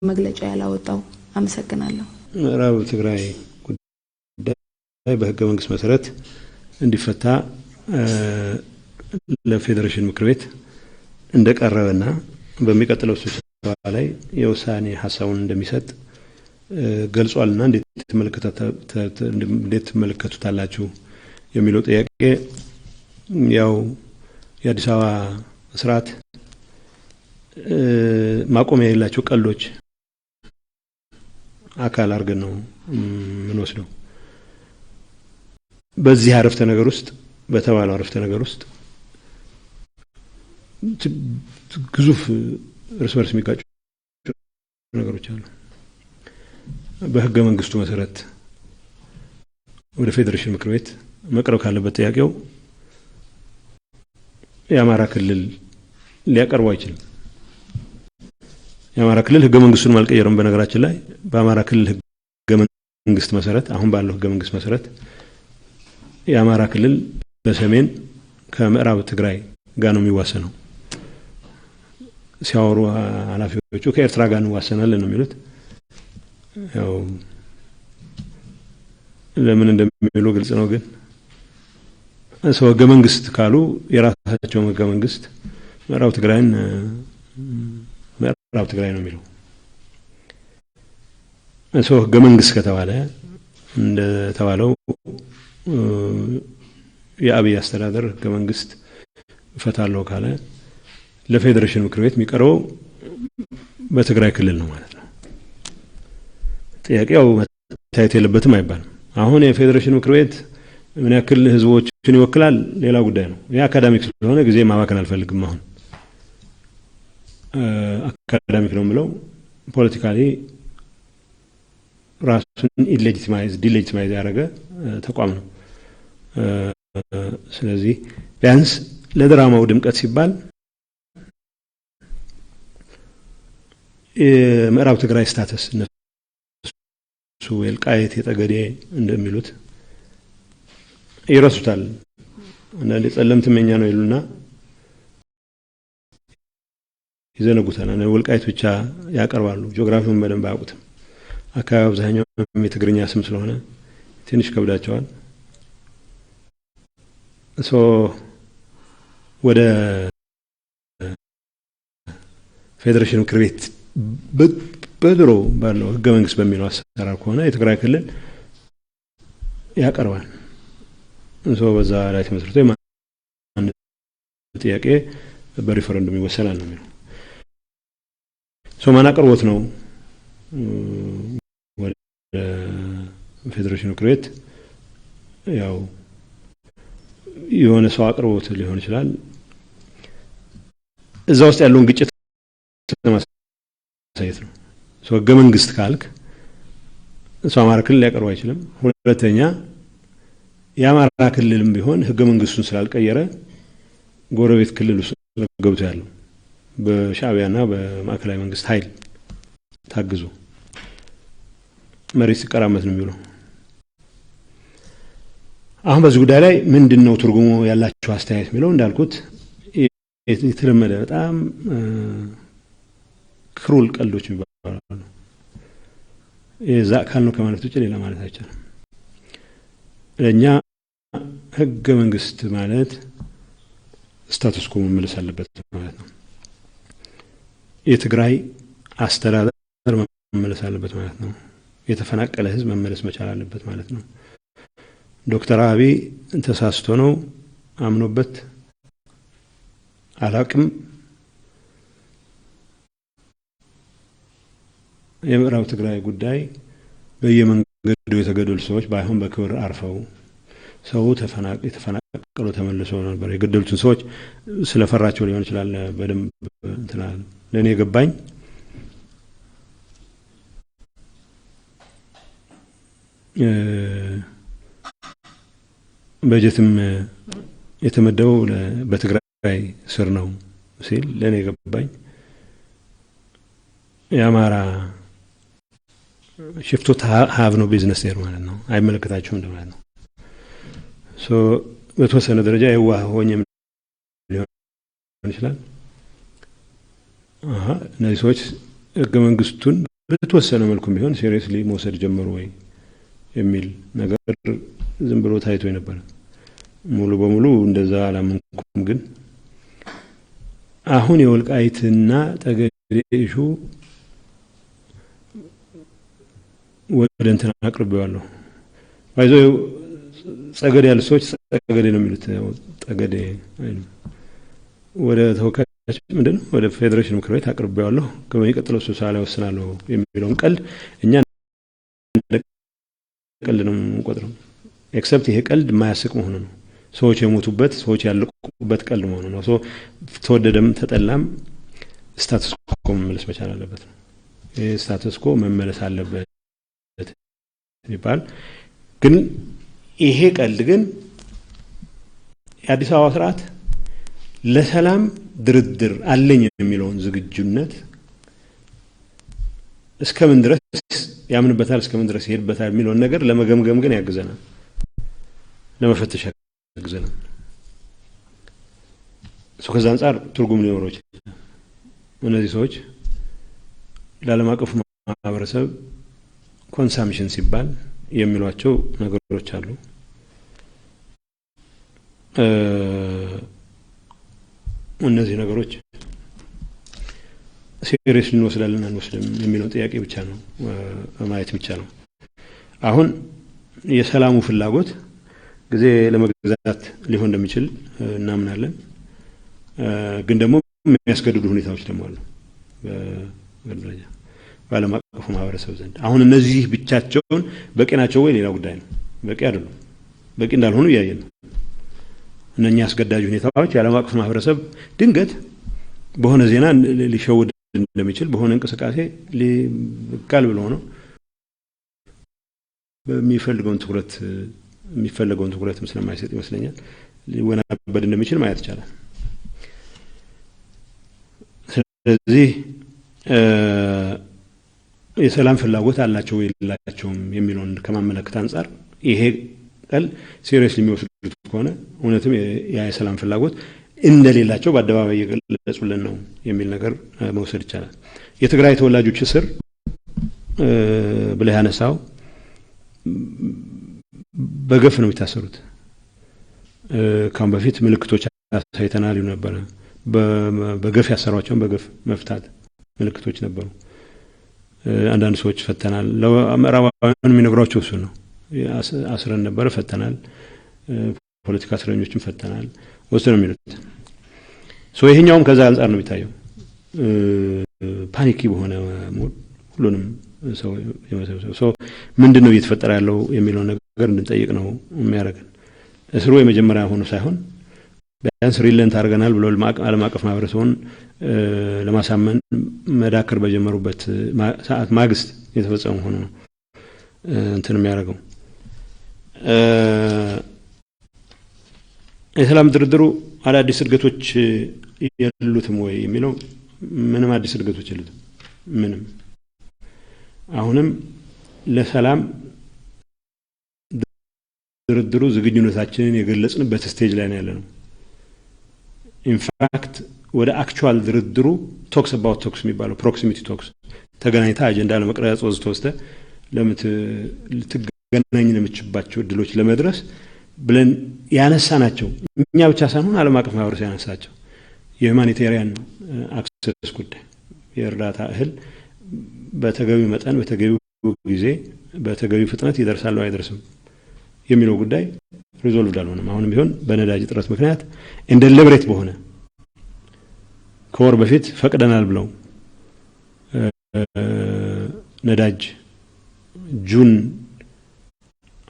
መግለጫ ያላወጣው? አመሰግናለሁ። ምዕራብ ትግራይ ጉዳይ በህገ መንግስት መሰረት እንዲፈታ ለፌዴሬሽን ምክር ቤት እንደቀረበና በሚቀጥለው ስብሰባ ላይ የውሳኔ ሐሳቡን እንደሚሰጥ ገልጿልና እንዴት ተመለከቱታላችሁ የሚለው ጥያቄ ያው የአዲስ አበባ ስርዓት ማቆሚያ የሌላቸው ቀልዶች አካል አድርገን ነው ምን ወስደው በዚህ አረፍተ ነገር ውስጥ በተባለው አረፍተ ነገር ውስጥ ግዙፍ እርስ በርስ የሚጋጩ ነገሮች አሉ። በህገ መንግስቱ መሰረት ወደ ፌዴሬሽን ምክር ቤት መቅረብ ካለበት ጥያቄው የአማራ ክልል ሊያቀርቡ አይችልም። የአማራ ክልል ህገ መንግስቱን ማልቀየረም። በነገራችን ላይ በአማራ ክልል ህገ መንግስት መሰረት አሁን ባለው ህገ መንግስት መሰረት የአማራ ክልል በሰሜን ከምዕራብ ትግራይ ጋር ነው የሚዋሰነው። ሲያወሩ ኃላፊዎቹ ከኤርትራ ጋር እንዋሰናለን ነው የሚሉት። ያው ለምን እንደሚሉ ግልጽ ነው። ግን ሰው ህገ መንግስት ካሉ የራሳቸው ህገ መንግስት ምዕራብ ትግራይ ነው የሚለው። ሰው ህገ መንግስት ከተባለ እንደተባለው የአብይ አስተዳደር ህገ መንግስት ፈታለው ካለ ለፌዴሬሽን ምክር ቤት የሚቀርበው በትግራይ ክልል ነው ማለት ነው። ጥያቄው መታየት የለበትም አይባልም። አሁን የፌዴሬሽን ምክር ቤት ምን ያክል ህዝቦችን ይወክላል ሌላ ጉዳይ ነው። የአካዳሚክ ስለሆነ ጊዜ ማባከን አልፈልግም። አሁን አካዳሚክ ነው የምለው ፖለቲካሊ ራሱን ዲሌጂቲማይዝ ያደረገ ተቋም ነው። ስለዚህ ቢያንስ ለድራማው ድምቀት ሲባል የምዕራብ ትግራይ ስታተስ እነሱ የልቃየት የጠገዴ እንደሚሉት ይረሱታል። አንዳንዴ ጸለምትመኛ ነው ይሉና ይዘነጉታል። ወልቃይት ብቻ ያቀርባሉ። ጂኦግራፊውን በደንብ አያውቁትም። አካባቢ አብዛኛው የትግርኛ ስም ስለሆነ ትንሽ ከብዳቸዋል። ወደ ፌዴሬሽን ምክር ቤት በድሮ ባለው ህገ መንግስት በሚለው አሰራር ከሆነ የትግራይ ክልል ያቀርባል። በዛ ላይ ተመስርቶ ጥያቄ በሪፈረንደም ይወሰናል ነው የሚለው። ማን አቅርቦት ነው ወደ ፌዴሬሽን ምክር ቤት? ያው የሆነ ሰው አቅርቦት ሊሆን ይችላል። እዛ ውስጥ ያለውን ግጭት ለማሳየት ነው። ህገ መንግስት ካልክ አማራ ክልል ሊያቀርብ አይችልም። ሁለተኛ የአማራ ክልልም ቢሆን ህገ መንግስቱን ስላልቀየረ ጎረቤት ክልል ውስጥ ገብቶ ያለው በሻዕቢያና በማዕከላዊ መንግስት ኃይል ታግዞ መሬት ሲቀራመት ነው የሚለው። አሁን በዚህ ጉዳይ ላይ ምንድነው ትርጉሙ ያላችሁ አስተያየት የሚለው እንዳልኩት የተለመደ በጣም ክሩል ቀልዶች ይባላሉ። የዛ አካል ነው ከማለት ውጭ ሌላ ማለት አይቻልም። ለኛ ህገ መንግስት ማለት ስታቱስ ኮ መመለስ አለበት ማለት ነው። የትግራይ አስተዳደር መመለስ አለበት ማለት ነው። የተፈናቀለ ህዝብ መመለስ መቻል አለበት ማለት ነው። ዶክተር አብይ ተሳስቶ ነው አምኖበት አላቅም የምዕራብ ትግራይ ጉዳይ በየመንገዱ የተገደሉ ሰዎች ባይሆን በክብር አርፈው ሰው የተፈናቀሉ ተመልሶ ነበር። የገደሉትን ሰዎች ስለፈራቸው ሊሆን ይችላል። በደንብ እንትናል ለኔ ገባኝ። በጀትም የተመደበው በትግራይ ስር ነው ሲል ለኔ ገባኝ። የአማራ ሽፍቶት have no business there ማለት ነው። አይመለከታቸውም እንደማለት ነው። በተወሰነ ደረጃ የዋህ ሆኜም ሊሆን ይችላል። እነዚህ ሰዎች ህገ መንግስቱን በተወሰነ መልኩም ቢሆን ሲሪየስሊ መውሰድ ጀመሩ ወይ የሚል ነገር ዝም ብሎ ታይቶ ነበር። ሙሉ በሙሉ እንደዛ አላመንኩም። ግን አሁን የወልቃይትና ጠገዴ ኢሹ ወደ እንትን አቅርቤዋለሁ። ባይዘው ጸገዴ ያሉ ሰዎች ጸገዴ ነው የሚሉት፣ ጠገዴ አይደለም። ወደ ተወካዮች ምንድነው ወደ ፌዴሬሽን ምክር ቤት አቅርቤዋለሁ። ከሚቀጥለው ስብሰባ ላይ ወስናለሁ የሚለውን ቀልድ እኛ ቀልድ ነው የምንቆጥረው። ኤክሰፕት ይሄ ቀልድ የማያስቅ መሆኑ ነው። ሰዎች የሞቱበት ሰዎች ያለቁበት ቀልድ መሆኑ ነው። ተወደደም ተጠላም ስታተስ ኮ መመለስ መቻል አለበት ነው። ይሄ ስታተስ ኮ መመለስ አለበት ይባል። ግን ይሄ ቀልድ ግን የአዲስ አበባ ስርዓት ለሰላም ድርድር አለኝ የሚለውን ዝግጁነት እስከምን ድረስ ያምንበታል፣ እስከምን ድረስ ይሄድበታል የሚለውን ነገር ለመገምገም ግን ያግዘናል፣ ለመፈተሽ ያግዘናል። ከዛ አንፃር ትርጉም ሊኖረው ይችላል። እነዚህ ሰዎች ለዓለም አቀፉ ማህበረሰብ ኮንሳምፕሽን ሲባል የሚሏቸው ነገሮች አሉ። እነዚህ ነገሮች ሲሪየስሊ እንወስዳለን አንወስድም የሚለው ጥያቄ ብቻ ነው ማየት ብቻ ነው። አሁን የሰላሙ ፍላጎት ጊዜ ለመግዛት ሊሆን እንደሚችል እናምናለን። ግን ደግሞ የሚያስገድዱ ሁኔታዎች ደግሞ አሉ በደረጃ በዓለም አቀፉ ማህበረሰብ ዘንድ። አሁን እነዚህ ብቻቸውን በቂ ናቸው ወይ ሌላ ጉዳይ ነው። በቂ አይደሉም። በቂ እንዳልሆኑ እያየን ነው። እነኛ አስገዳጅ ሁኔታዎች የዓለም አቀፉ ማህበረሰብ ድንገት በሆነ ዜና ሊሸውድ እንደሚችል በሆነ እንቅስቃሴ ሊቃል ብሎ ነው በሚፈልገውን ትኩረት ስለማይሰጥ ይመስለኛል ሊወናበድ እንደሚችል ማየት ይቻላል። ስለዚህ የሰላም ፍላጎት አላቸው ወይ የላቸውም የሚለውን ከማመለከት አንፃር ይሄ ቀል ሲሪየስሊ የሚወስዱት ከሆነ እውነትም የሰላም ፍላጎት እንደሌላቸው በአደባባይ እየገለጹልን ነው የሚል ነገር መውሰድ ይቻላል። የትግራይ ተወላጆች እስር ብለህ ያነሳው በገፍ ነው የሚታሰሩት። ካሁን በፊት ምልክቶች አሳይተናል ነበር። በገፍ ያሰሯቸውን በገፍ መፍታት ምልክቶች ነበሩ። አንዳንድ ሰዎች ፈተናል። ለምዕራባውያን የሚነግሯቸው እሱ ነው። አስረን ነበር፣ ፈተናል። ፖለቲካ እስረኞችን ፈተናል ወሰነ የሚሉት ይሄኛውም ከዛ አንፃር ነው የሚታየው። ፓኒኪ በሆነ ሁሉንም ሰው የመሰብሰብ ምንድነው እየተፈጠረ ያለው የሚለው ነገር እንድንጠይቅ ነው የሚያደርገን። እስሩ የመጀመሪያ ሆኖ ሳይሆን ቢያንስ ሪለንት አድርገናል ብሎ ዓለም አቀፍ ማህበረሰቡን ለማሳመን መዳከር በጀመሩበት ሰዓት ማግስት የተፈጸመ ሆኖ ነው እንትን የሚያደርገው። የሰላም ድርድሩ አዳዲስ እድገቶች የሉትም ወይ የሚለው ምንም አዲስ እድገቶች የሉትም። ምንም አሁንም ለሰላም ድርድሩ ዝግጁነታችንን የገለጽንበት ስቴጅ ላይ ነው ያለነው። ኢንፋክት ወደ አክቹዋል ድርድሩ ቶክስ አባውት ቶክስ የሚባለው ፕሮክሲሚቲ ቶክስ ተገናኝታ አጀንዳ ለመቅረጽ ወዝተወስተ ልትገናኝ የምትችባቸው እድሎች ለመድረስ ብለን ያነሳናቸው እኛ ብቻ ሳይሆን ዓለም አቀፍ ማህበረሰብ ያነሳቸው የሁማኒቴሪያን አክሰስ ጉዳይ፣ የእርዳታ እህል በተገቢ መጠን በተገቢ ጊዜ በተገቢ ፍጥነት ይደርሳል አይደርስም የሚለው ጉዳይ ሪዞልቭድ አልሆነም። አሁንም ቢሆን በነዳጅ እጥረት ምክንያት እንደለብሬት በሆነ ከወር በፊት ፈቅደናል ብለው ነዳጅ ጁን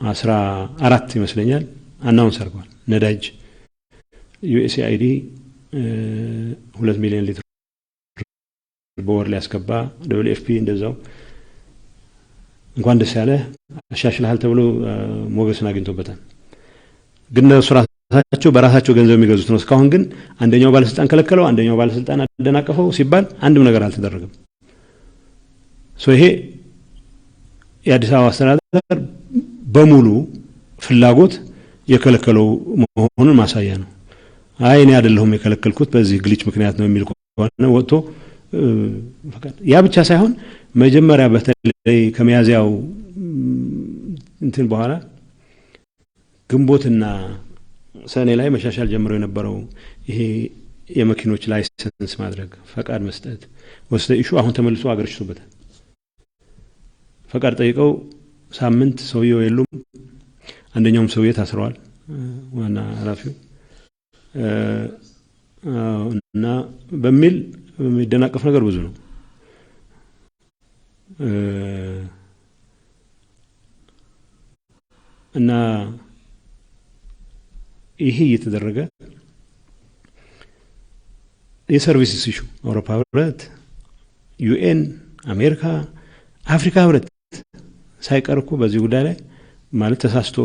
14 ይመስለኛል አናውንስ አድርጓል። ነዳጅ ዩኤስኤአይዲ 2 ሚሊዮን ሊትር በወር ሊያስገባ ደብሊውኤፍፒ እንደዛው እንኳን ደስ ያለ አሻሽልሃል ተብሎ ሞገስን አግኝቶበታል። ግን እነሱ ራሳቸው በራሳቸው ገንዘብ የሚገዙት ነው። እስካሁን ግን አንደኛው ባለስልጣን ከለከለው፣ አንደኛው ባለስልጣን አደናቀፈው ሲባል አንድም ነገር አልተደረገም። ይሄ የአዲስ አበባ አስተዳደር በሙሉ ፍላጎት የከለከለው መሆኑን ማሳያ ነው። እኔ አይደለሁም የከለከልኩት በዚህ ግሊች ምክንያት ነው የሚል ከሆነ ወጥቶ ፈቃድ ያ ብቻ ሳይሆን መጀመሪያ በተለይ ከሚያዚያው እንትን በኋላ ግንቦትና ሰኔ ላይ መሻሻል ጀምሮ የነበረው ይሄ የመኪኖች ላይሰንስ ማድረግ ፈቃድ መስጠት ወስደ ኢሹ አሁን ተመልሶ አገርሽቶበታል። ፈቃድ ጠይቀው ሳምንት ሰውየው የሉም። አንደኛውም ሰውዬ ታስረዋል ዋና ኃላፊው እና በሚል የሚደናቀፍ ነገር ብዙ ነው። እና ይሄ እየተደረገ የሰርቪስ ኢሹ አውሮፓ ህብረት፣ ዩኤን፣ አሜሪካ፣ አፍሪካ ህብረት ሳይቀርኩ በዚህ ጉዳይ ላይ ማለት ተሳስቶ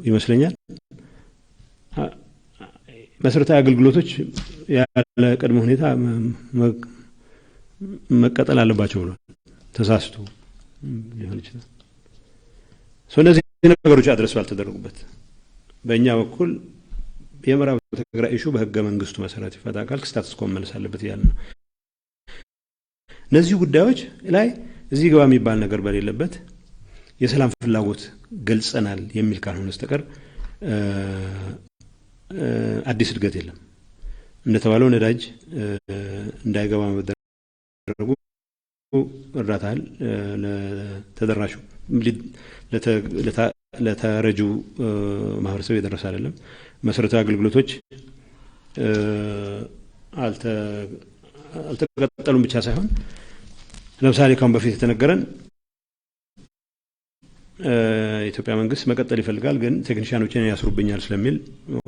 ይመስለኛል መሰረታዊ አገልግሎቶች ያለ ቅድመ ሁኔታ መቀጠል አለባቸው ብሏል። ተሳስቶ ሊሆን ይችላል። እነዚህ ነገሮች አድረስ ባልተደረጉበት በእኛ በኩል የምዕራብ ትግራይ ኢሹ በህገ መንግስቱ መሰረት ይፈታል፣ ስታተስ ኮ መመለስ አለበት ያለ ነው። እነዚህ ጉዳዮች ላይ እዚህ ገባ የሚባል ነገር በሌለበት የሰላም ፍላጎት ገልጸናል የሚል ካልሆነ በስተቀር አዲስ እድገት የለም። እንደተባለው ነዳጅ እንዳይገባ መደረጉ እርዳታል ለተደራሹ ለተረጁ ማህበረሰብ የደረሰ አይደለም። መሰረታዊ አገልግሎቶች አልተቀጠሉም ብቻ ሳይሆን ለምሳሌ ካሁን በፊት የተነገረን ኢትዮጵያ መንግስት መቀጠል ይፈልጋል ግን ቴክኒሻኖችን ያስሩብኛል ስለሚል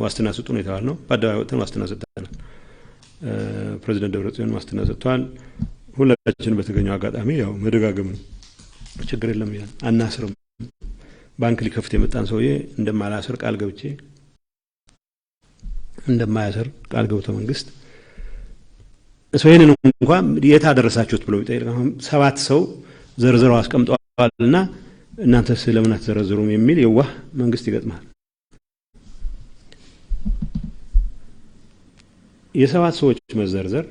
ዋስትና ስጡ ነው የተባለው። በአደባባይ ወጥተን ዋስትና ሰጥተናል። ፕሬዝዳንት ደብረጽዮን ዋስትና ሰጥተዋል። ሁላችን በተገኘው አጋጣሚ ያው መደጋገም ነው ችግር የለም ይላል። አናስርም ባንክ ሊከፍት የመጣን ሰውዬ እንደማላስር ቃል ገብቼ እንደማያስር ቃል ገብቶ መንግስት ሰውዬን እንኳን የታደረሳችሁት ብለው ይጠይቃሉ። 7 ሰው ዘርዝረው አስቀምጠዋልና እናንተ ስለምን አትዘረዝሩም የሚል የዋህ መንግስት ይገጥማል። የ7 ሰዎች መዘርዘር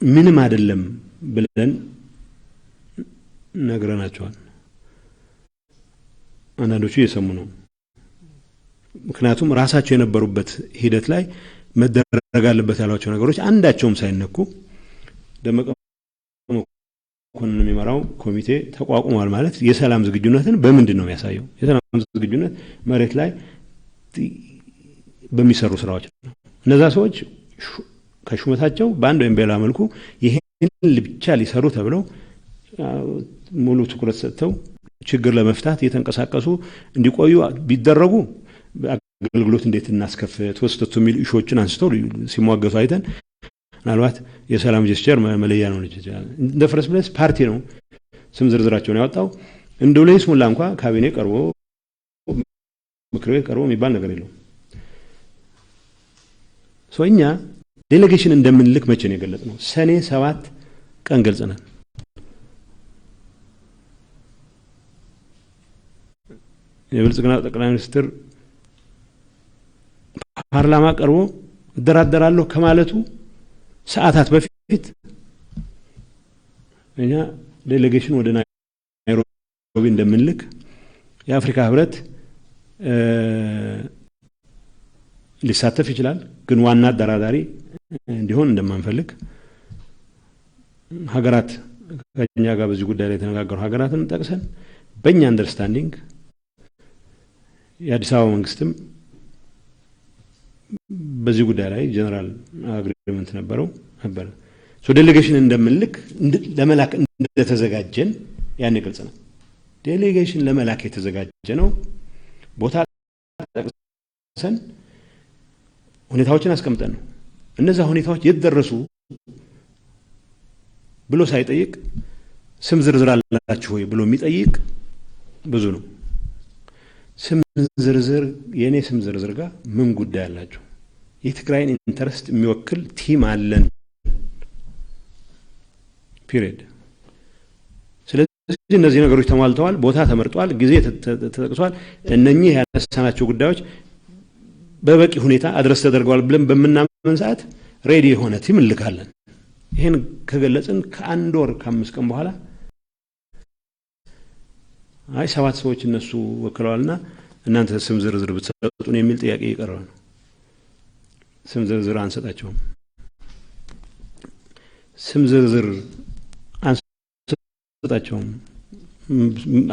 ምንም አይደለም ብለን ነግረናቸዋል። አንዳንዶቹ እየሰሙ ነው። ምክንያቱም ራሳቸው የነበሩበት ሂደት ላይ መደረግ አለበት ያሏቸው ነገሮች አንዳቸውም ሳይነኩ ደመቀ መኮንን የሚመራው ኮሚቴ ተቋቁሟል ማለት የሰላም ዝግጁነትን በምንድን ነው የሚያሳየው? የሰላም ዝግጁነት መሬት ላይ በሚሰሩ ስራዎች ነው። እነዛ ሰዎች ከሹመታቸው በአንድ ወይም በሌላ መልኩ ይሄን ብቻ ሊሰሩ ተብለው ሙሉ ትኩረት ሰጥተው ችግር ለመፍታት የተንቀሳቀሱ እንዲቆዩ ቢደረጉ አገልግሎት እንዴት እናስከፍት ወስተቱ የሚል ኢሹዎችን አንስተው ሲሟገቱ አይተን ምናልባት የሰላም ጀስቸር መለያ ነው ይችላል። እንደ ፈረስ ብለስ ፓርቲ ነው ስም ዝርዝራቸውን ያወጣው። እንደው ለይስሙላ እንኳን ካቢኔ ቀርቦ ምክር ቤት ቀርቦ የሚባል ነገር የለው። ሶኛ ዴሌጌሽን እንደምንልክ መቼ ነው የገለጽነው? ሰኔ 7 ቀን ገልጸናል። የብልጽግና ጠቅላይ ሚኒስትር ፓርላማ ቀርቦ እደራደራለሁ ከማለቱ ሰዓታት በፊት እኛ ዴሌጌሽን ወደ ናይሮቢ እንደምንልክ የአፍሪካ ህብረት ሊሳተፍ ይችላል ግን ዋና አደራዳሪ እንዲሆን እንደማንፈልግ ሀገራት ከኛ ጋር በዚህ ጉዳይ ላይ ተነጋገሩ ሀገራትን ጠቅሰን በእኛ አንደርስታንዲንግ የአዲስ አበባ መንግስትም በዚህ ጉዳይ ላይ ጀነራል አግሪመንት ነበር። ዴሌጌሽን እንደምንልክ ለመላክ እንደተዘጋጀን ያን ይገልጸናል። ዴሌጌሽን ለመላክ የተዘጋጀ ነው። ቦታ ጠቅሰን ሁኔታዎችን አስቀምጠን ነው። እነዛ ሁኔታዎች የደረሱ ብሎ ሳይጠይቅ ስም ዝርዝር አላችሁ ወይ ብሎ የሚጠይቅ ብዙ ነው። ስም ዝርዝር የኔ ስም ዝርዝር ጋር ምን ጉዳይ አላችሁ? የትግራይን ኢንተረስት የሚወክል ቲም አለን ፒሪድ። ስለዚህ እነዚህ ነገሮች ተሟልተዋል፣ ቦታ ተመርጧል፣ ጊዜ ተጠቅሷል። እነኚህ ያነሳናቸው ጉዳዮች በበቂ ሁኔታ አድረስ ተደርገዋል ብለን በመናመን በምን ሰዓት ሬዲ የሆነ ቲም እንልካለን። ይሄን ከገለጽን ከአንድ ወር ከ5 ቀን በኋላ አይ 7 ሰዎች እነሱ ወክለዋልና እናንተ ስም ዝርዝር ብትሰጡን የሚል ጥያቄ ይቀርባል። ስም ዝርዝር አንሰጣቸውም። ስም ዝርዝር አንሰጣቸውም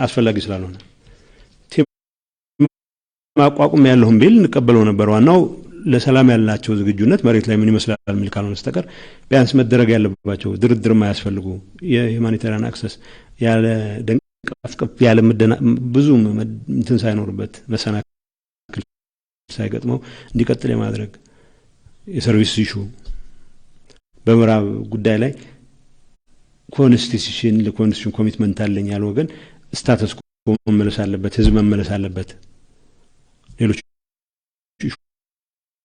አስፈላጊ ስላልሆነ ቲም ማቋቋም ያለውን ቢል እንቀበለው ነበር። ዋናው ለሰላም ያላቸው ዝግጁነት መሬት ላይ ምን ይመስላል የሚል ካልሆነ በስተቀር ቢያንስ መደረግ ያለባቸው ድርድር ማያስፈልጉ የሁማኒታሪያን አክሰስ ያለ ደንቀፍቀፍ ያለ ብዙ እንትን ሳይኖርበት መሰናክል ሳይገጥመው እንዲቀጥል የማድረግ የሰርቪስ ኢሹ በምዕራብ ጉዳይ ላይ ኮንስቲቱሽን ለኮንስቲቱሽን ኮሚትመንት አለኝ ያለ ወገን ስታተስ ኮ መመለስ አለበት፣ ህዝብ መመለስ አለበት። ሌሎች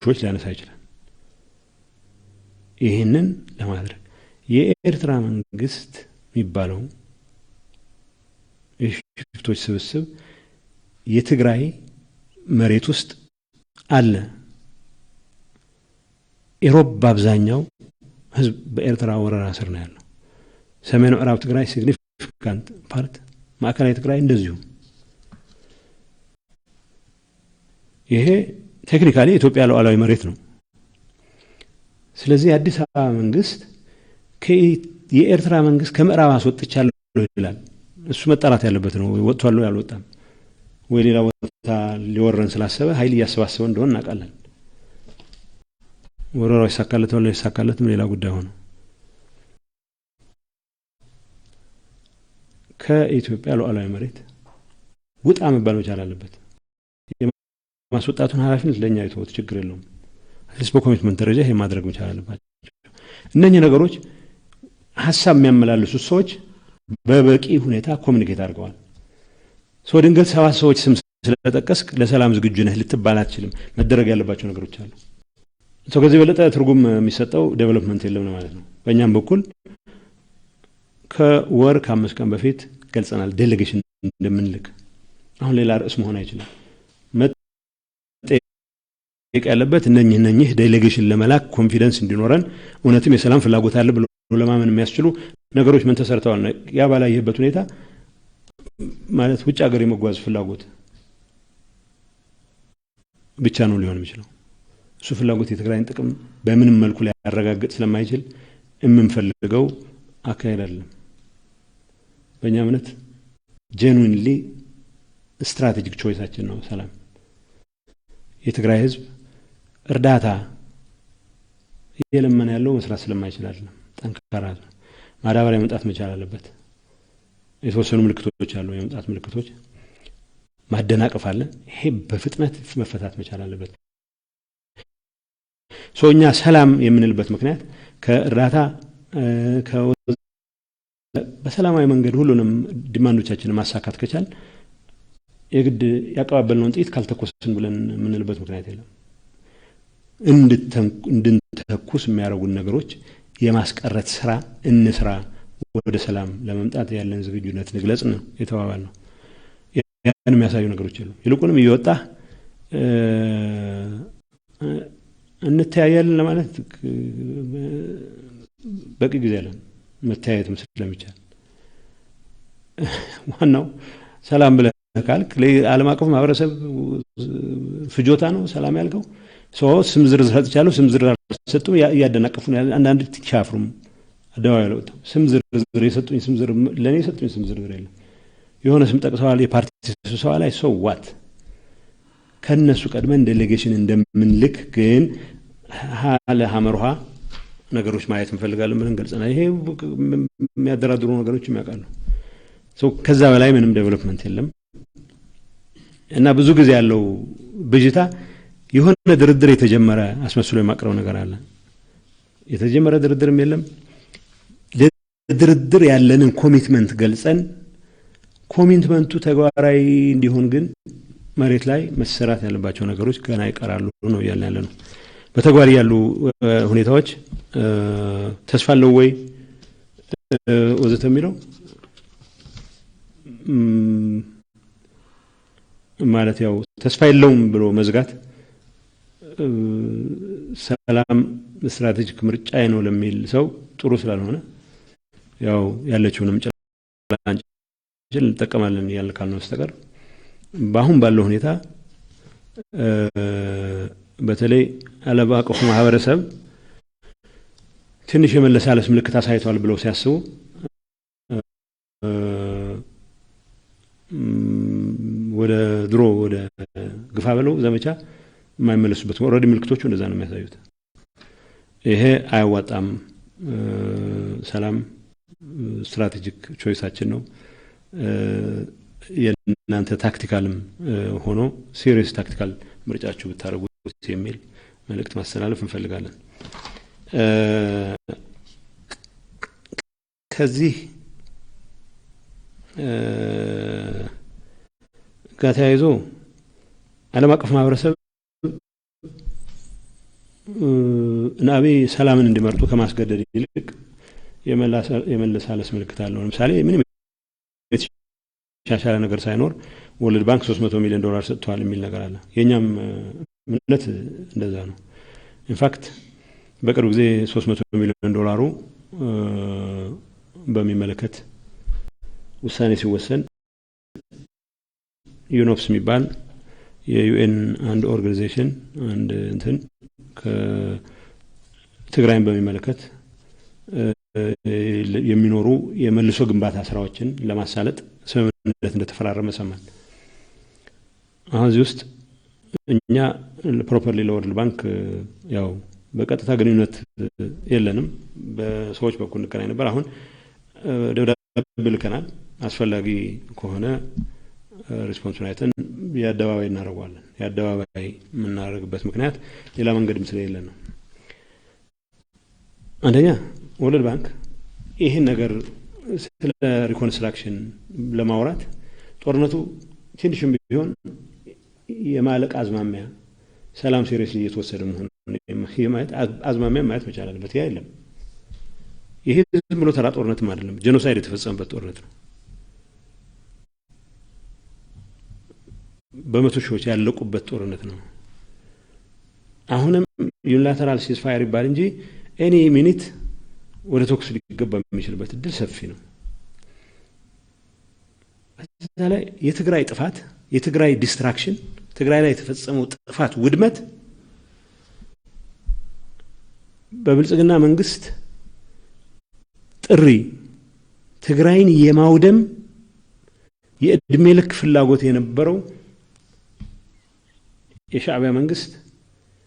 ሾች ሊያነሳ ይችላል። ይሄንን ለማድረግ የኤርትራ መንግስት የሚባለው የሽፍቶች ስብስብ የትግራይ መሬት ውስጥ አለ። ኢሮብ በአብዛኛው ህዝብ በኤርትራ ወረራ ስር ነው ያለው። ሰሜን ምዕራብ ትግራይ ሲግኒፊካንት ፓርት፣ ማዕከላዊ ትግራይ እንደዚሁ። ይሄ ቴክኒካሊ ኢትዮጵያ ሉዓላዊ መሬት ነው። ስለዚህ አዲስ አበባ መንግስት የኤርትራ መንግስት ከምዕራብ አስወጥቻለሁ ይላል። እሱ መጣራት ያለበት ነው። ወጥቷል ያልወጣም ወይ ሌላ ቦታ ሊወረን ስላሰበ ኃይል እያሰባሰበ እንደሆነ እናውቃለን። ወረራው ይሳካለታል ይሳካለትም ሌላ ጉዳይ ሆኖ ከኢትዮጵያ ሉዓላዊ መሬት ውጣ መባል መቻል አለበት። ማስወጣቱን ኃላፊነት ለኛ ይተውት ችግር የለውም። ህዝብ ኮሚትመንት ደረጃ ይሄ ማድረግ መቻል አለባቸው። እነኚህ ነገሮች ሐሳብ የሚያመላልሱ ሰዎች በበቂ ሁኔታ ኮሙኒኬት አድርገዋል። ሰው ድንገት 7 ሰዎች ስም ስለተጠቀስክ ለሰላም ዝግጁ ነህ ልትባል አትችልም። መደረግ ያለባቸው ነገሮች አሉ። ሰው ከዚህ በለጠ ትርጉም የሚሰጠው ዴቨሎፕመንት የለም ማለት ነው። በእኛም በኩል ከወር ከ5 ቀን በፊት ገልጸናል ዴሌጌሽን እንደምንልክ። አሁን ሌላ ርዕስ መሆን አይችልም። መጠየቅ ያለበት እነኚህ ዴሌጌሽን ለመላክ ኮንፊደንስ እንዲኖረን እውነትም የሰላም ፍላጎት አለ ብሎ ለማመን የሚያስችሉ ነገሮች ምን ተሰርተዋል ነው። ያ ባላየበት ሁኔታ ማለት ውጭ ሀገር የመጓዝ ፍላጎት ብቻ ነው ሊሆን የሚችለው። እሱ ፍላጎት የትግራይን ጥቅም በምንም መልኩ ሊያረጋግጥ ስለማይችል የምንፈልገው አካሄድ አይደለም። በእኛ እምነት ጄኑዊንሊ ስትራቴጂክ ቾይሳችን ነው ሰላም። የትግራይ ህዝብ እርዳታ እየለመነ ያለው መስራት ስለማይችል አይደለም። ጠንካራ ማዳበሪያ መምጣት መቻል አለበት። የተወሰኑ ምልክቶች አሉ፣ የመምጣት ምልክቶች ማደናቀፍ አለ። ይሄ በፍጥነት መፈታት መቻል አለበት። ሶኛ ሰላም የምንልበት ምክንያት ከእርዳታ በሰላማዊ መንገድ ሁሉንም ዲማንዶቻችንን ማሳካት ከቻል የግድ ያቀባበልነውን ጥይት ካልተኮስን ብለን የምንልበት ምክንያት የለም። እንድንተኩስ የሚያደርጉን ነገሮች የማስቀረት ስራ እንስራ፣ ወደ ሰላም ለመምጣት ያለን ዝግጁነት ንግለጽ ነው የተባባል ነው። ያን የሚያሳዩ ነገሮች አሉ። ይልቁንም እየወጣ እንተያያለን ለማለት በቂ ጊዜ አለን። መተያየት ስለሚቻል ዋናው ሰላም ብለህ ካልክ ለዓለም አቀፍ ማህበረሰብ ፍጆታ ነው ሰላም ያልከው። ስም ዝርዝር ሰጥቻለሁ፣ ስም ዝርዝር ሰጡም ያደናቀፉን አንዳንድ ትቻፍሩም አደባባይ ያለው ስም ዝርዝር የሰጡኝ ስም ዝርዝር ለኔ የሰጡኝ ስም ዝርዝር የለም። የሆነ ስም ጠቅሰዋል የፓርቲ ስብሰባ ላይ ሰው ዋት ከነሱ ቀድመን ዴሌጌሽን እንደምንልክ ግን ሀለ ሐመርሃ ነገሮች ማየት እንፈልጋለን ብለን ገልጸናል። ይሄ የሚያደራድሩ ነገሮችም ያውቃሉ። ከዛ በላይ ምንም ዴቨሎፕመንት የለም እና ብዙ ጊዜ ያለው ብጅታ የሆነ ድርድር የተጀመረ አስመስሎ የማቅረው ነገር አለ። የተጀመረ ድርድርም የለም። ለድርድር ያለንን ኮሚትመንት ገልጸን ኮሚትመንቱ ተግባራዊ እንዲሆን ግን መሬት ላይ መሰራት ያለባቸው ነገሮች ገና ይቀራሉ ነው ያለ ነው። በተግባር ያሉ ሁኔታዎች ተስፋ አለው ወይ ወዘተ የሚለው ማለት ያው ተስፋ የለውም ብሎ መዝጋት ሰላም ስትራቴጂክ ምርጫዬ ነው ለሚል ሰው ጥሩ ስላልሆነ ያው ያለችውንም ጭላንጭል እንጠቀማለን እያልን ካልነው በስተቀር በአሁን ባለው ሁኔታ በተለይ ዓለም አቀፉ ማህበረሰብ ትንሽ የመለሳለስ ምልክት አሳይቷል ብለው ሲያስቡ ወደ ድሮ ወደ ግፋ ብለው ዘመቻ የማይመለሱበት ኦልሬዲ ምልክቶቹ እንደዛ ነው የሚያሳዩት። ይሄ አያዋጣም። ሰላም ስትራቴጂክ ቾይሳችን ነው። የእናንተ ታክቲካልም ሆኖ ሲሪየስ ታክቲካል ምርጫችሁ ብታረጉት የሚል መልእክት ማስተላለፍ እንፈልጋለን። ከዚህ ጋር ተያይዞ ዓለም አቀፍ ማህበረሰብ አብይ ሰላምን እንዲመርጡ ከማስገደድ ይልቅ የመለሳለስ ምልክት አለው። ለምሳሌ ምንም የተሻሻለ ነገር ሳይኖር ወርልድ ባንክ $300 ሚሊዮን ሰጥቷል የሚል ነገር አለ። የኛም እምነት እንደዛ ነው። ኢንፋክት በቅርብ ጊዜ $300 ሚሊዮን በሚመለከት ውሳኔ ሲወሰን ዩኖፕስ የሚባል የዩኤን አንድ ኦርጋናይዜሽን አንድ እንትን ከትግራይን በሚመለከት የሚኖሩ የመልሶ ግንባታ ስራዎችን ለማሳለጥ ስምምነት እንደተፈራረመ ሰማን። አሁን እዚህ ውስጥ እኛ ፕሮፐርሊ ለወርልድ ባንክ ያው በቀጥታ ግንኙነት የለንም። በሰዎች በኩል እንገናኝ ነበር። አሁን ደብዳቤ ልከናል። አስፈላጊ ከሆነ ሪስፖንሱን አይተን የአደባባይ እናደርገዋለን። የአደባባይ የምናደርግበት ምክንያት ሌላ መንገድም ስለሌለን ነው። አንደኛ ወርልድ ባንክ ይህን ነገር ስለ ሪኮንስትራክሽን ለማውራት ጦርነቱ ትንሽም ቢሆን የማለቅ አዝማሚያ ሰላም ሲሪየስሊ እየተወሰደ መሆኑን የማየት አዝማሚያ ማየት መቻል አለበት። ያ የለም። ይሄ ዝም ብሎ ተራ ጦርነትም አይደለም፣ ጄኖሳይድ የተፈጸመበት ጦርነት ነው። በመቶ ሺዎች ያለቁበት ጦርነት ነው። አሁንም ዩኒላተራል ሲዝፋየር ይባል እንጂ ኤኒ ሚኒት ወደ ተኩስ ሊገባ የሚችልበት እድል ሰፊ ነው። በዛ ላይ የትግራይ ጥፋት፣ የትግራይ ዲስትራክሽን፣ ትግራይ ላይ የተፈጸመው ጥፋት ውድመት በብልጽግና መንግስት ጥሪ ትግራይን የማውደም የእድሜ ልክ ፍላጎት የነበረው የሻዕቢያ መንግስት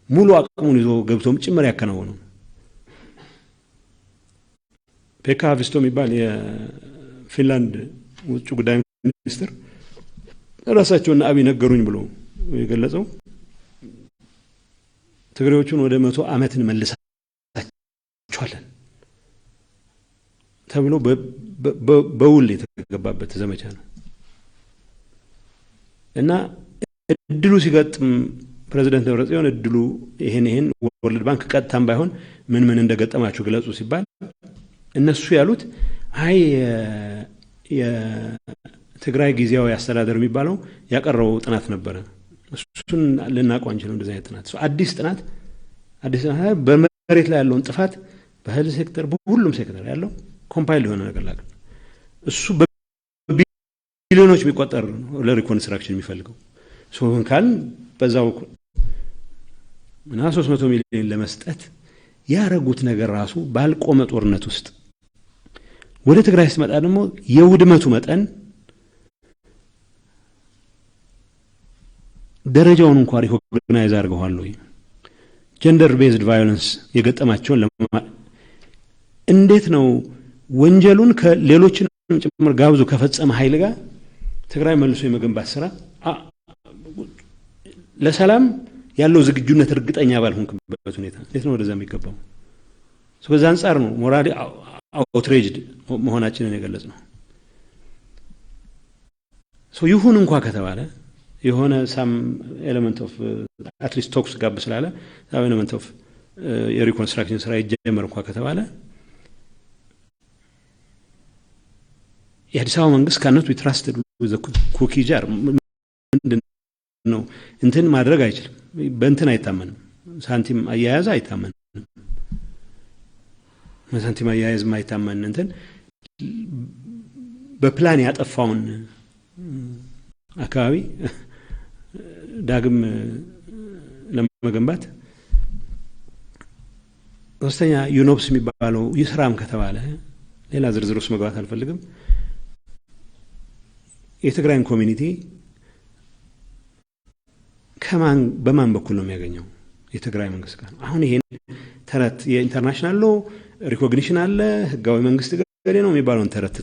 ሙሉ አቅሙን ይዞ ገብቶም ጭምር ያከናወነው ፔካ ሃቪስቶ የሚባል የፊንላንድ ውጭ ጉዳይ ሚኒስትር ራሳቸውና አብይ ነገሩኝ ብሎ የገለጸው ትግሬዎቹን ወደ 100 ዓመት እንመልሳቸዋለን ተብሎ በውል የተገባበት ዘመቻ ነው እና እድሉ ሲገጥም ፕሬዝዳንት ደብረጽዮን እድሉ ይሄን ወርልድ ባንክ ቀጥታም ባይሆን ምን እንደገጠማቸው ግለጹ ሲባል እነሱ ያሉት አይ የትግራይ ጊዜያዊ አስተዳደር የሚባለው ያቀረበው ጥናት ነበረ፣ እሱን ልናውቀው አንችልም። እንደዛ አይነት ጥናት አዲስ ጥናት በመሬት ላይ ያለውን ጥፋት በሄልዝ ሴክተር በሁሉም ሴክተር ያለው ኮምፓይል የሆነ ነገር ላቀ እሱ በቢሊዮኖች የሚቆጠር ለሪኮንስትራክሽን የሚፈልገው ሶን ካል በዛው እና 300 ሚሊዮን ለመስጠት ያረጉት ነገር ራሱ ባልቆመ ጦርነት ውስጥ ወደ ትግራይ ሲመጣ ደግሞ የውድመቱ መጠን ደረጃውን እንኳን ሪኮግናይዝ አድርገዋል ወይ ጀንደር ቤዝድ ቫዮለንስ የገጠማቸውን እንዴት ነው ወንጀሉን ከሌሎችን ጭምር ጋብዙ ከፈጸመ ኃይል ጋር ትግራይ መልሶ የመገንባት ስራ ለሰላም ያለው ዝግጁነት እርግጠኛ ባልሆንክበት ሁኔታ እንዴት ነው ወደዛ የሚገባው? በዛ አንፃር ነው ሞራሊ አውትሬጅድ መሆናችንን የገለጽነው። ይሁን እንኳን ከተባለ የሆነ ሳም ኤሌመንት ኦፍ አትሊስት ቶክስ ጋብ ስላለ ሳም ኤሌመንት ኦፍ የሪኮንስትራክሽን ስራ ይጀመር እንኳን ከተባለ የአዲስ አበባ መንግስት ካነት ዊ ትራስትድ ዊዝ ኩኪ ጃር ምንድን ነው እንትን ማድረግ አይችልም። በእንትን አይታመንም። ሳንቲም አያያዝ አይታመን ሳንቲም አያያዝ ማይታመን እንትን በፕላን ያጠፋውን አካባቢ ዳግም ለመገንባት ሶስተኛ ዩኖፕስ የሚባለው ይስራም ከተባለ ሌላ ዝርዝር ውስጥ መግባት አልፈልግም የትግራይን ኮሚኒቲ በማን በኩል ነው የሚያገኘው የትግራይ መንግስት ጋር አሁን ይሄን ተረት የኢንተርናሽናል ሎ ሪኮግኒሽን አለ ህጋዊ መንግስት ገሬ ነው የሚባለውን ተረት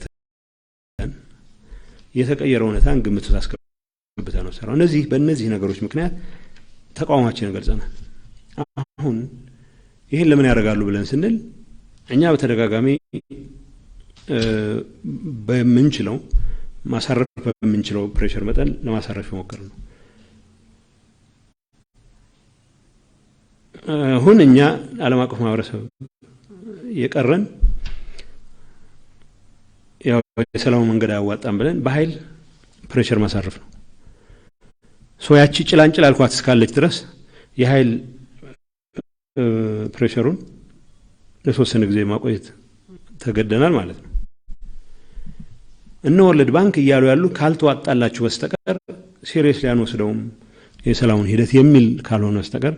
የተቀየረው ነታን ግምት አስገብተን ነው ሰራው እነዚህ በእነዚህ ነገሮች ምክንያት ተቃውሟችን ገልጸናል አሁን ይሄን ለምን ያደርጋሉ ብለን ስንል እኛ በተደጋጋሚ በመንችለው ማሳረፍ በመንችለው ፕሬሸር መጠን ለማሳረፍ ይሞክር ነው አሁን እኛ ዓለም አቀፍ ማህበረሰብ የቀረን ያው የሰላም መንገድ ያዋጣን ብለን በኃይል ፕሬሸር ማሳረፍ ነው ሶያቺ ጭላንጭል አልኳት እስካለች ድረስ የኃይል ፕሬሸሩን ለተወሰነ ጊዜ ማቆየት ተገደናል ማለት ነው ወርልድ ባንክ እያሉ ያሉ ካልተዋጣላችሁ በስተቀር ሲሪየስሊ አንወስደውም የሰላሙን ሂደት የሚል ካልሆነ በስተቀር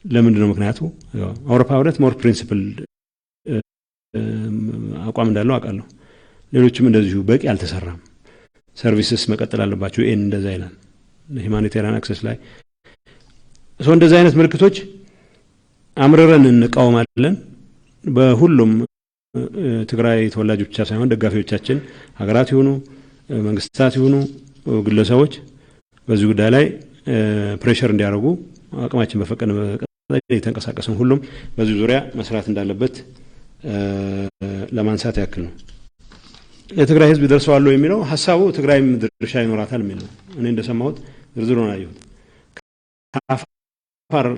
ለምንድነው ምክንያቱ አውሮፓ ህብረት ሞር ፕሪንሲፕል አቋም እንዳለው አውቃለሁ ሌሎችም እንደዚሁ በቂ አልተሰራም ሰርቪስስ መቀጠል አለባቸው እንደዛ ይላል ለሂማኒቴሪያን አክሰስ ላይ እንደዛ አይነት ምልክቶች አምረረን እንቃወማለን በሁሉም ትግራይ ተወላጆች ብቻ ሳይሆን ደጋፊዎቻችን ሀገራት ይሁኑ መንግስታት ይሁኑ ግለሰቦች በዚህ ጉዳይ ላይ ፕሬሸር እንዲያደርጉ አቅማችን በፈቀደ የተንቀሳቀሰን ሁሉም በዚህ ዙሪያ መስራት እንዳለበት ለማንሳት ያክል ነው ለትግራይ ህዝብ ይደርሰዋል የሚለው ሐሳቡ ትግራይ ድርሻ ይኖራታል የሚለው እኔ እንደሰማሁት ዝርዝሩን አየሁት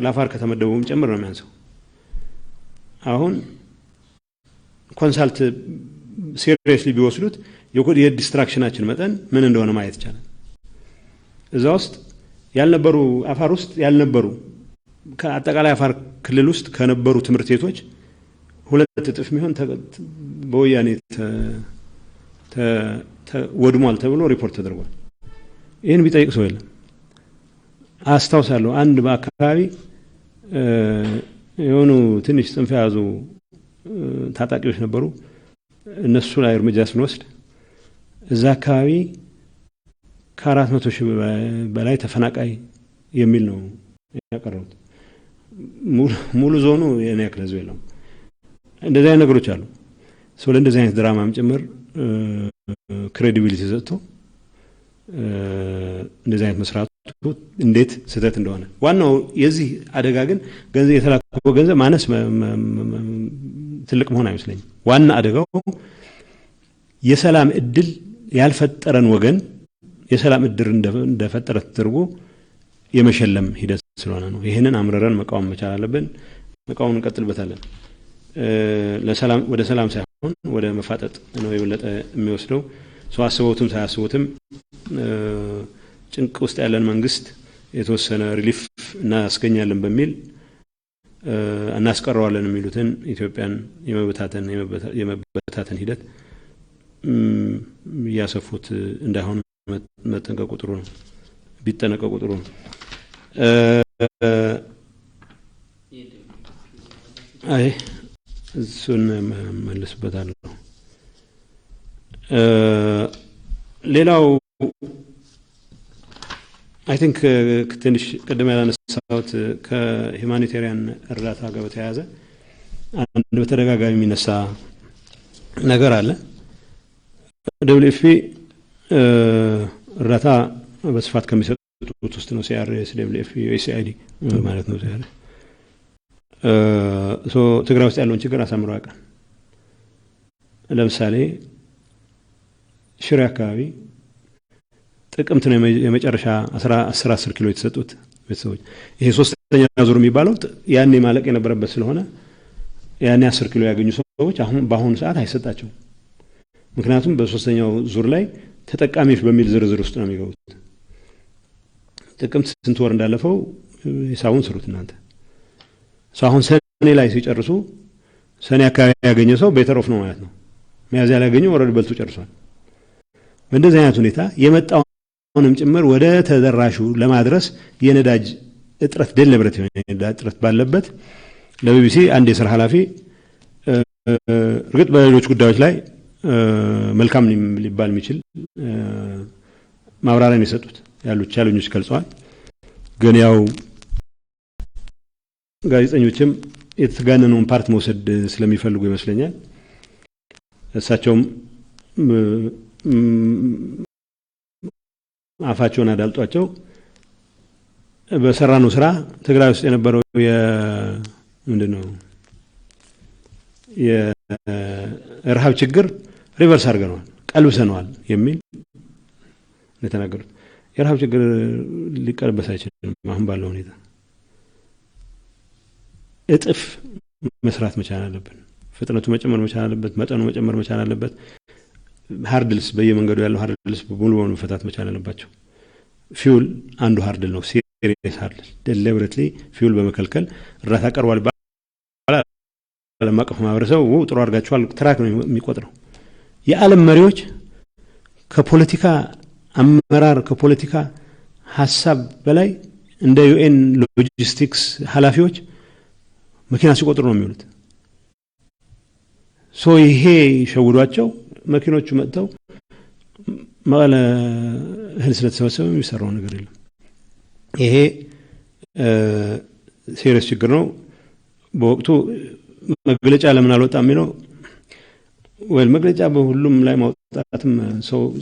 ለአፋር ከተመደቡም ጭምር ነው የሚያንሰው አሁን ኮንሳልት ሲሪየስሊ ቢወስዱት የዲስትራክሽናችን መጠን ምን እንደሆነ ማየት ይቻላል እዛ ውስጥ ያልነበሩ አፋር ውስጥ ያልነበሩ ከአጠቃላይ አፋር ክልል ውስጥ ከነበሩ ትምህርት ቤቶች ሁለት እጥፍ የሚሆን በወያኔ ወድሟል ተብሎ ሪፖርት ተደርጓል ይሄን ቢጠይቅ ሰው የለም አስተውሳለሁ አንድ በአካባቢ የሆኑ ትንሽ ጽንፍ ያዙ ታጣቂዎች ነበሩ እነሱ ላይ እርምጃ ስንወስድ እዛ አካባቢ ከ400,000 በላይ ተፈናቃይ የሚል ነው ያቀረቡት ሙሉ ዞኑ የኔ ያክለዙ የለም እንደዚህ አይነት ነገሮች አሉ እንደዚህ አይነት ድራማም ጭምር ክሬዲቢሊቲ ሰጥቶ እንደዚህ አይነት መስራቱ እንዴት ስህተት እንደሆነ ዋናው የዚህ አደጋ ግን ገንዘብ የተላከው ገንዘብ ማነስ ትልቅ መሆን አይመስለኝም ዋና አደጋው የሰላም እድል ያልፈጠረን ወገን የሰላም እድል እንደፈጠረ ተደርጎ የመሸለም ሂደት ስለሆነ ነው ይሄንን አምረረን መቃወም መቻል አለብን መቃወም እንቀጥልበታለን ለሰላም ወደ ሰላም ሳይሆን ወደ መፋጠጥ ነው የበለጠ የሚወስደው አስበውትም ሳያስቡትም ጭንቅ ውስጥ ያለን መንግስት የተወሰነ ሪሊፍ እናስገኛለን በሚል እናስቀረዋለን የሚሉትን ኢትዮጵያን የመበታተን ሂደት ያሰፉት እንዳይሆን መጠንቀቁ ጥሩ ነው ቢጠነቀቁ ጥሩ ነው አይ እሱን መልስበታለሁ ሌላው አይ ቲንክ ትንሽ ቀደም ያላነሳሁት ከሂማኒቴሪያን እርዳታ ጋር በተያያዘ አንድ በተደጋጋሚ የሚነሳ ነገር አለ WFP እርዳታ በስፋት ከሚሰጡት ውስጥ ነው CRS WFP USAID ማለት ነው ትግራይ ውስጥ ያለውን ችግር አሳምሮ ያውቃል ለምሳሌ ሽሬ አካባቢ ጥቅምት ነው የመጨረሻ 10 ኪሎ የተሰጡት ቤተሰቦች ይሄ ሶስተኛ ዙር የሚባለው ያኔ ማለቅ የነበረበት ስለሆነ ያኔ 10 ኪሎ ያገኙ ሰዎች አሁን በአሁኑ ሰዓት አይሰጣቸው ምክንያቱም በሶስተኛው ዙር ላይ ተጠቃሚዎች በሚል ዝርዝር ውስጥ ነው የሚገቡት ጥቅምት ስንት ወር እንዳለፈው ሂሳቡን ስሩት እናንተ አሁን ሰኔ ላይ ሲጨርሱ ሰኔ አካባቢ ያገኘ ሰው ቤተር ኦፍ ነው ማለት ነው። ሚያዝያ ላይ ያገኘው ወረድ በልቶ ጨርሷል። በእንደዚህ አይነት ሁኔታ የመጣውንም ጭምር ወደ ተደራሹ ለማድረስ የነዳጅ እጥረት ደልብረት የነዳጅ እጥረት ባለበት ለቢቢሲ አንድ የሥራ ኃላፊ እርግጥ በሌሎች ጉዳዮች ላይ መልካም ሊባል የሚችል ማብራሪያን የሰጡት ያሉት ቻሌንጆች ገልጸዋል። ግን ያው ጋዜጠኞችም የተጋነነውን ፓርት መውሰድ ስለሚፈልጉ ይመስለኛል እሳቸውም አፋቸውን አዳልጧቸው በሰራነው ስራ ትግራይ ውስጥ የነበረው ምንድነው የረሃብ ችግር ሪቨርስ አድርገናል ቀልብሰናል የሚል የተናገሩት። የረሃብ ችግር ሊቀለበስ አይችልም። አሁን ባለው ሁኔታ እጥፍ መስራት መቻል አለብን። ፍጥነቱ መጨመር መቻል አለበት። መጠኑ መጨመር መቻል አለበት። ሃርድልስ በየመንገዱ ያለው ሃርድልስ ሙሉ በሙሉ መፈታት መቻል አለባቸው። ፊውል አንዱ ሃርድል ነው። ሲሪየስ ሃርድል ዴሊበሬትሊ ፊውል በመከልከል እርዳታ ቀርቧል ባላ ለማቀፍ ማህበረሰቡ ጥሩ አድርጋቸዋል ትራክ ነው የሚቆጥረው። የዓለም መሪዎች ከፖለቲካ አመራር ከፖለቲካ ሐሳብ በላይ እንደ ዩኤን ሎጂስቲክስ ኃላፊዎች መኪና ሲቆጥሩ ነው የሚውሉት። ይሄ ሸውዷቸው መኪኖቹ መጥተው መቀለ እህል ስለተሰበሰበ የሚሰራው ነገር የለም። ይሄ ሲሪየስ ችግር ነው። በወቅቱ መግለጫ ለምን አልወጣም የሚለው ወይ መግለጫ በሁሉም ላይ ማውጣትም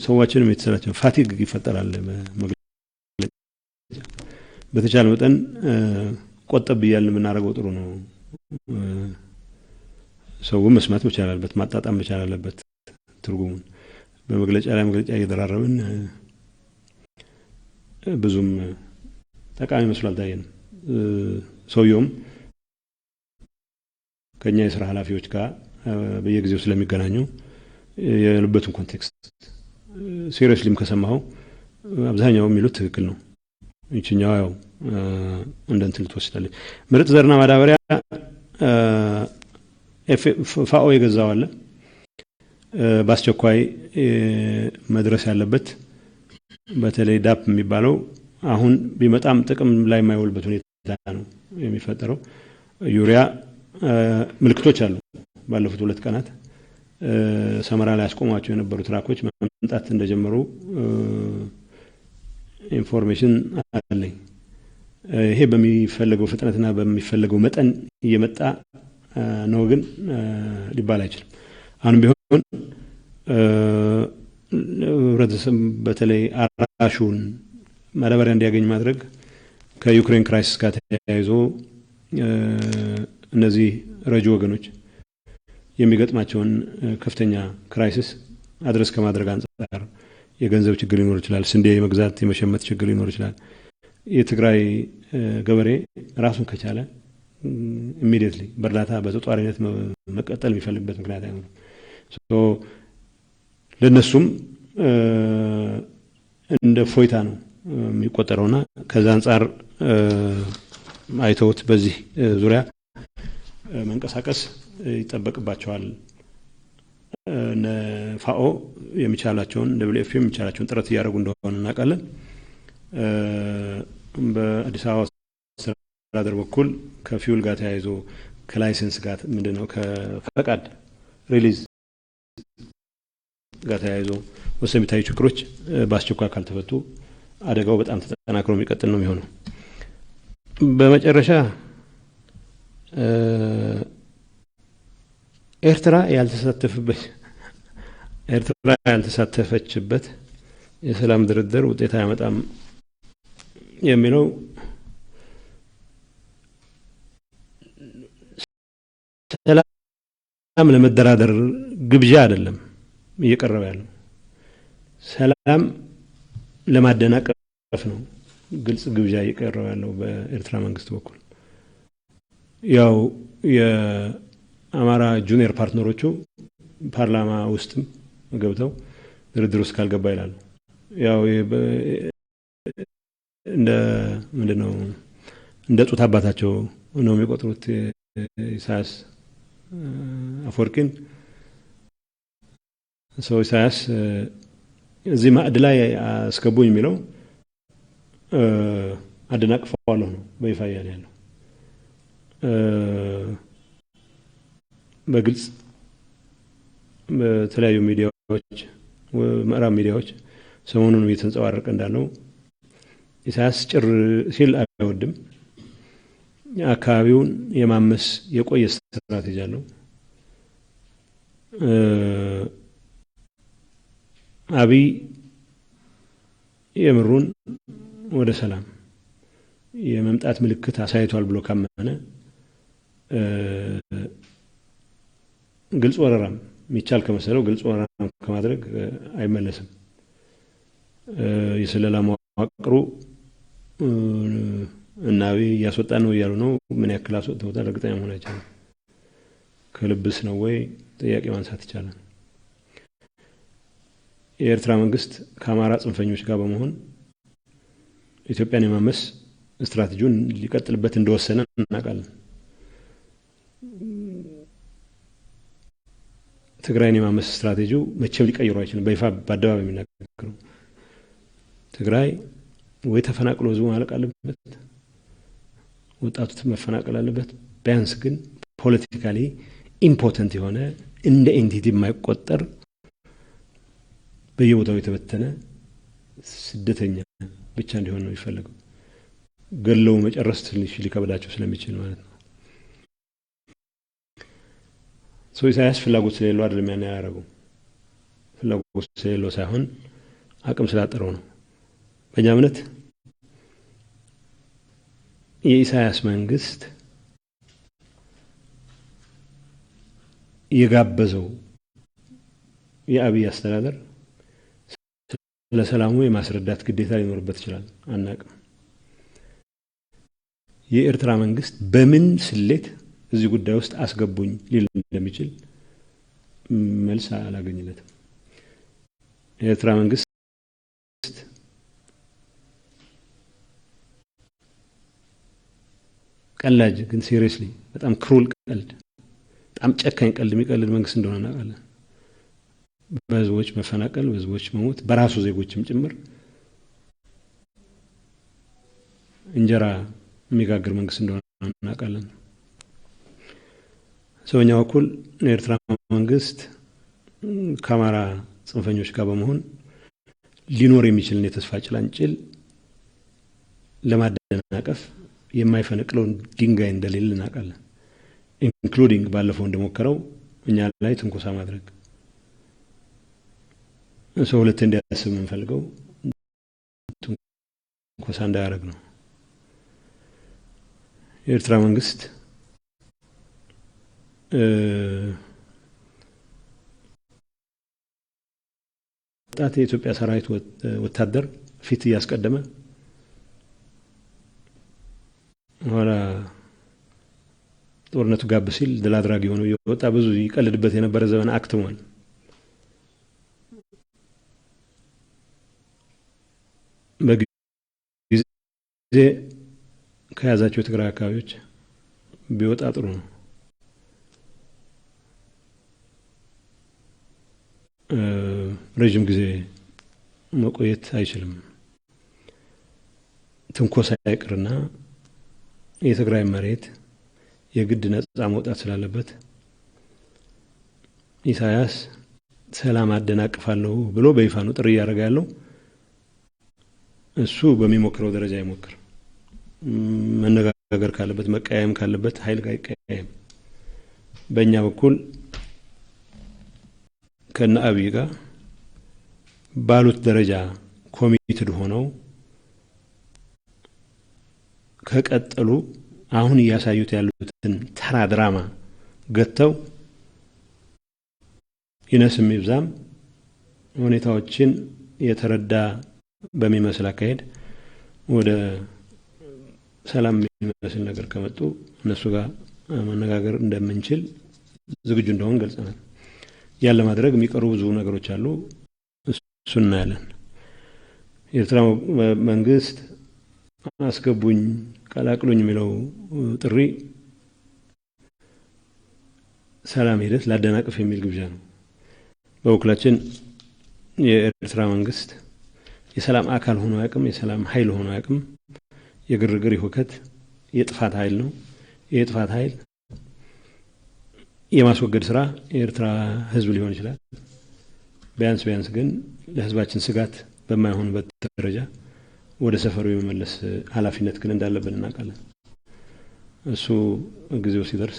ሰዋችንም የተሰራቸው ፋቲግ ይፈጠራል። መግለጫ በተቻለ መጠን ቆጠብ ይያልን የምናደርገው ጥሩ ነው። ሰው መስማት መቻል አለበት፣ ማጣጣም መቻል አለበት ትርጉሙን። በመግለጫ ላይ መግለጫ እየደራረብን ብዙም ጠቃሚ መስሎ አልታየንም። ሰውየውም ከኛ የሥራ ኃላፊዎች ጋር በየጊዜው ስለሚገናኙ የልበቱን ኮንቴክስት ሲሪየስሊም ከሰማው አብዛኛው የሚሉት ትክክል ነው። እቺኛው ያው እንደንትል ተወስዳለች። ምርጥ ዘርና ማዳበሪያ ፋኦ የገዛው አለ በአስቸኳይ መድረስ ያለበት በተለይ ዳፕ የሚባለው አሁን ቢመጣም ጥቅም ላይ የማይውልበት ሁኔታ ነው የሚፈጠረው። ዩሪያ ምልክቶች አሉ። ባለፉት 2 ቀናት ሰመራ ላይ አስቆሟቸው የነበሩ ትራኮች መምጣት እንደጀመሩ ኢንፎርሜሽን አለኝ። ይሄ በሚፈልገው ፍጥነትና በሚፈልገው መጠን እየመጣ ነው ግን ሊባል አይችልም። አሁን ቢሆን ህብረተሰብ በተለይ አራሹን ማዳበሪያ እንዲያገኝ ማድረግ ከዩክሬን ክራይሲስ ጋር ተያይዞ እነዚህ ረጂ ወገኖች የሚገጥማቸውን ከፍተኛ ክራይሲስ አድረስ ከማድረግ አንፃር የገንዘብ ችግር ሊኖር ይችላል። ስንዴ የመግዛት የመሸመት ችግር ሊኖር ይችላል። የትግራይ ገበሬ ራሱን ከቻለ ኢሚዲየትሊ በእርዳታ በተጧሪነት መቀጠል የሚፈልግበት ምክንያት አይኖርም። ለነሱም እንደ ፎይታ ነው የሚቆጠረውና ከዛ አንፃር አይተውት በዚህ ዙሪያ መንቀሳቀስ ይጠበቅባቸዋል። ፋኦ የሚቻላቸውን WFP የሚቻላቸውን ጥረት እያደረጉ እንደሆነ እናውቃለን። በአዲስ አበባ አስተዳደር በኩል ከፊውል ጋር ተያይዞ ከላይሰንስ ጋር ምንድነው ከፈቃድ ሪሊዝ ጋር ተያይዞ ወሰን የሚታዩ ችግሮች በአስቸኳይ ካልተፈቱ አደጋው በጣም ተጠናክሮ የሚቀጥል ነው የሚሆነው። በመጨረሻ ኤርትራ ያልተሳተፈችበት የሰላም ድርድር ውጤት አያመጣም የሚለው ሰላም ለመደራደር ግብዣ አይደለም እየቀረበ ያለው፣ ሰላም ለማደናቀፍ ነው ግልጽ ግብዣ እየቀረበ ያለው በኤርትራ መንግስት በኩል። ያው የአማራ ጁኒየር ፓርትነሮቹ ፓርላማ ውስጥም ገብተው ድርድር ውስጥ ካልገባ ይላሉ። ያው እንደ ምንድነው እንደ ጡት አባታቸው ነው የሚቆጥሩት ኢሳያስ አፈወርቂን። ሰው ኢሳያስ እዚህ ማዕድ ላይ አስገቡኝ የሚለው አደናቅፈዋለሁ ነው በይፋ እያለ ያለው። በግልጽ በተለያዩ ሚዲያዎች ምዕራብ ሚዲያዎች ሰሞኑን እየተንጸባረቀ እንዳለው ኢሳያስ ጭር ሲል አይወድም። አካባቢውን የማመስ የቆየ ስትራቴጂ አለው። አብይ የምሩን ወደ ሰላም የመምጣት ምልክት አሳይቷል ብሎ ካመነ ግልጽ ወረራም የሚቻል ከመሰለው ግልጽ ወረራም ከማድረግ አይመለስም። የስለላ መዋቅሩ እና አብይ እያስወጣ ነው እያሉ ነው። ምን ያክል አስወጥተውታል እርግጠኛ መሆን አይቻልም። ከልብስ ነው ወይ ጥያቄ ማንሳት ይቻላል። የኤርትራ መንግስት ከአማራ ጽንፈኞች ጋር በመሆን ኢትዮጵያን የማመስ ስትራቴጂውን ሊቀጥልበት እንደወሰነ እናውቃለን። ትግራይን የማመስ ስትራቴጂው መቼም ሊቀይሩ አይችልም። በይፋ በአደባባይ የሚናገረው ትግራይ ወይ ተፈናቅሎ ህዝቡ ማለቅ አለበት፣ ወጣቱ መፈናቀል አለበት። ቢያንስ ግን ፖለቲካሊ ኢምፖርታንት የሆነ እንደ ኤንቲቲ የማይቆጠር በየቦታው የተበተነ ስደተኛ ብቻ እንዲሆን ነው የሚፈልገው። ገለው መጨረስ ትንሽ ሊከብዳቸው ስለሚችል ማለት ነው። ሰው ኢሳያስ ፍላጎት ስለሌለው አይደለም ያን ያደረገው። ፍላጎት ስለሌለው ሳይሆን አቅም ስላጠረው ነው። በእኛ እምነት የኢሳያስ መንግስት የጋበዘው የአብይ አስተዳደር ለሰላሙ የማስረዳት ግዴታ ሊኖርበት ይችላል። አናቅም። የኤርትራ መንግስት በምን ስሌት እዚህ ጉዳይ ውስጥ አስገቡኝ ሊል እንደሚችል መልስ አላገኝለትም። የኤርትራ መንግስት ቀላጅ ግን ሲሪየስሊ በጣም ክሩል ቀልድ፣ በጣም ጨካኝ ቀልድ የሚቀልድ መንግስት እንደሆነ እናውቃለን። በህዝቦች መፈናቀል፣ በህዝቦች መሞት፣ በራሱ ዜጎችም ጭምር እንጀራ የሚጋግር መንግስት እንደሆነ እናውቃለን። ሰውኛ በኩል የኤርትራ መንግስት ከአማራ ጽንፈኞች ጋር በመሆን ሊኖር የሚችልን የተስፋ ጭላንጭል ለማደናቀፍ የማይፈነቅለው ድንጋይ እንደሌለ እናውቃለን። ኢንክሉዲንግ ባለፈው እንደሞከረው እኛ ላይ ትንኮሳ ማድረግ። ሰው ሁለት እንዲያስብ የምንፈልገው ትንኮሳ እንዳያደርግ ነው። የኤርትራ መንግስት ወጣት የኢትዮጵያ ሰራዊት ወታደር ፊት እያስቀደመ ኋላ ጦርነቱ ጋብ ሲል ድል አድራጊ ሆኖ የወጣ ብዙ ይቀልድበት የነበረ ዘመን አክትሟል። በጊዜ ከያዛቸው የትግራይ አካባቢዎች ቢወጣ ጥሩ ነው። ረጅም ጊዜ መቆየት አይችልም። ትንኮሳ አይቅርና የትግራይ መሬት የግድ ነፃ መውጣት ስላለበት ኢሳያስ ሰላም አደናቅፋለሁ ብሎ በይፋ ነው ጥሪ እያደረገ ያለው። እሱ በሚሞክረው ደረጃ ይሞክር። መነጋገር ካለበት መቀያየም ካለበት ኃይል ጋር ይቀያየም። በእኛ በኩል ከነ አብይ ጋር ባሉት ደረጃ ኮሚትድ ሆነው ከቀጠሉ አሁን እያሳዩት ያሉትን ተራ ድራማ ገተው ይነስም ይብዛም ሁኔታዎችን የተረዳ በሚመስል አካሄድ ወደ ሰላም የሚመስል ነገር ከመጡ እነሱ ጋር መነጋገር እንደምንችል ዝግጁ እንደሆን ገልጸናል። ያለ ማድረግ የሚቀሩ ብዙ ነገሮች አሉ። እሱን እናያለን። የኤርትራ መንግስት አስገቡኝ ቀላቅሉኝ የሚለው ጥሪ ሰላም ሂደት ላደናቅፍ የሚል ግብዣ ነው። በወክላችን የኤርትራ መንግስት የሰላም አካል ሆኖ አያውቅም፣ የሰላም ኃይል ሆኖ አያውቅም። የግርግር የሁከት የጥፋት ኃይል ነው። የጥፋት ኃይል የማስወገድ ስራ የኤርትራ ህዝብ ሊሆን ይችላል። ቢያንስ ግን ለህዝባችን ስጋት በማይሆንበት ደረጃ ወደ ሰፈሩ የመመለስ ኃላፊነት ግን እንዳለብን እናውቃለን። እሱ ጊዜው ሲደርስ